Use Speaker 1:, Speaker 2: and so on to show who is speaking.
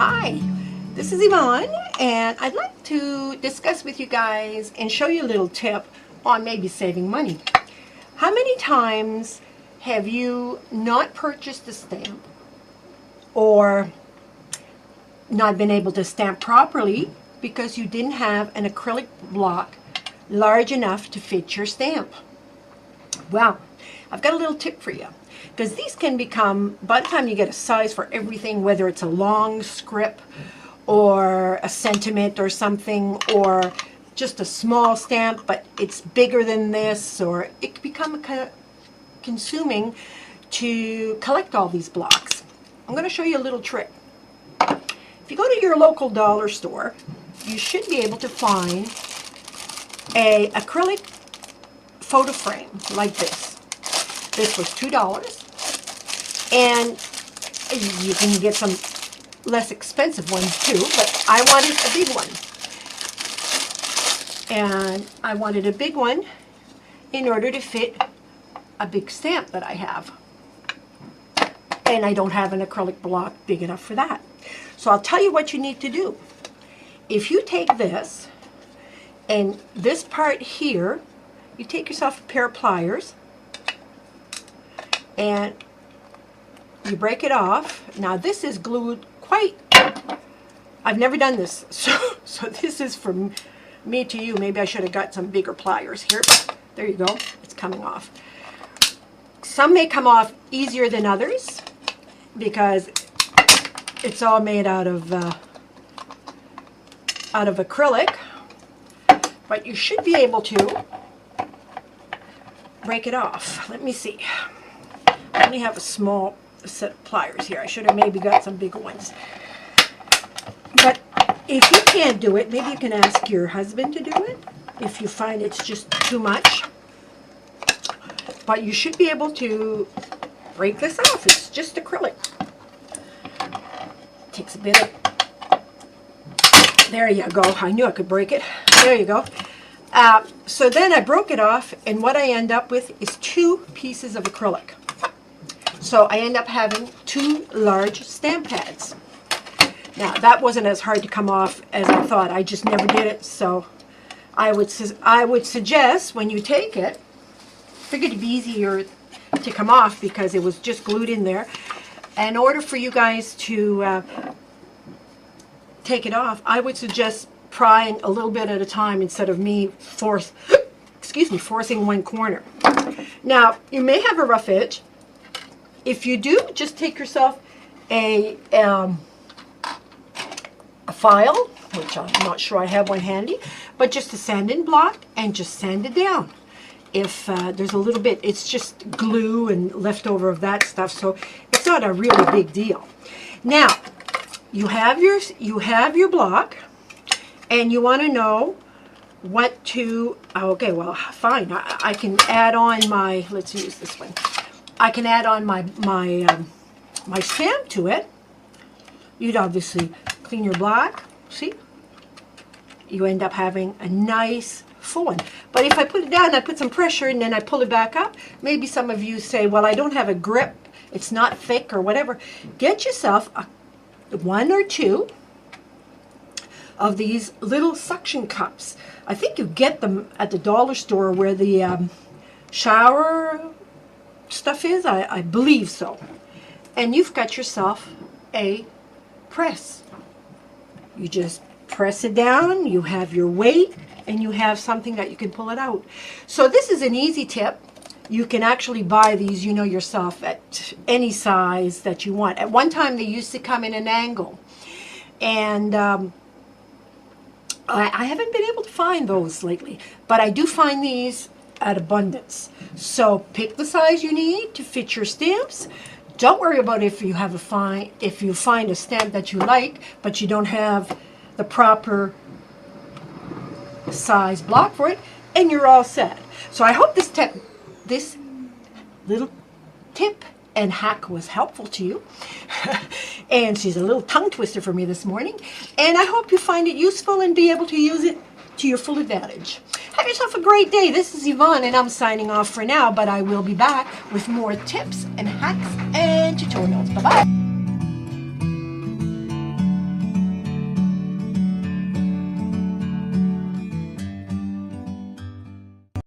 Speaker 1: Hi, this is Yvonne, and I'd like to discuss with you guys and show you a little tip on maybe saving money. How many times have you not purchased a stamp or not been able to stamp properly because you didn't have an acrylic block large enough to fit your stamp? Well, I've got a little tip for you, because these can become, by the time you get a size for everything, whether it's a long script or a sentiment or something, or just a small stamp but it's bigger than this, or it can become kind of consuming to collect all these blocks. I'm going to show you a little trick. If you go to your local dollar store, you should be able to find a acrylic photo frame like this. This was $2, and you can get some less expensive ones too, but I wanted a big one. And I wanted a big one in order to fit a big stamp that I have. And I don't have an acrylic block big enough for that. So I'll tell you what you need to do. If you take this, and this part here, you take yourself a pair of pliers, and you break it off. Now this is glued quite, I've never done this, so this is from me to you. Maybe I should have got some bigger pliers here, but there you go, it's coming off. Some may come off easier than others because it's all made out of acrylic, but you should be able to break it off. Let me see. I only have a small set of pliers here. I should have maybe got some bigger ones. But if you can't do it, maybe you can ask your husband to do it if you find it's just too much. But you should be able to break this off. It's just acrylic. Takes a bit of... There you go. I knew I could break it. There you go. So then I broke it off, and what I end up with is 2 pieces of acrylic. So I end up having 2 large stamp pads. Now that wasn't as hard to come off as I thought. I just never did it. So I would suggest when you take it, figured it'd be easier to come off because it was just glued in there. In order for you guys to take it off, I would suggest prying a little bit at a time instead of me forcing one corner. Now you may have a rough edge. If you do, just take yourself a file, which I'm not sure I have one handy, but just a sanding block, and just sand it down. If there's a little bit, it's just glue and leftover of that stuff, so it's not a really big deal. Now you have your block, and you want to know what to. Okay, well, fine. I can add on my. Let's use this one. I can add on my stamp to it. You'd obviously clean your block. See? You end up having a nice full one. But if I put it down, I put some pressure, and then I pull it back up, maybe some of you say, well, I don't have a grip, it's not thick or whatever. Get yourself 1 or 2 of these little suction cups. I think you get them at the dollar store where the shower stuff is. I believe so. And you've got yourself a press. You just press it down, you have your weight, and you have something that you can pull it out. So this is an easy tip. You can actually buy these, you know yourself, at any size that you want. At one time they used to come in an angle, and I haven't been able to find those lately, but I do find these at abundance. So pick the size you need to fit your stamps. Don't worry about if you find a stamp that you like, but you don't have the proper size block for it, and you're all set. So I hope this little tip and hack was helpful to you. And she's a little tongue twister for me this morning. And I hope you find it useful and be able to use it to your full advantage. Have yourself a great day. This is Yvonne, and I'm signing off for now, but I will be back with more tips and hacks and tutorials. Bye-bye.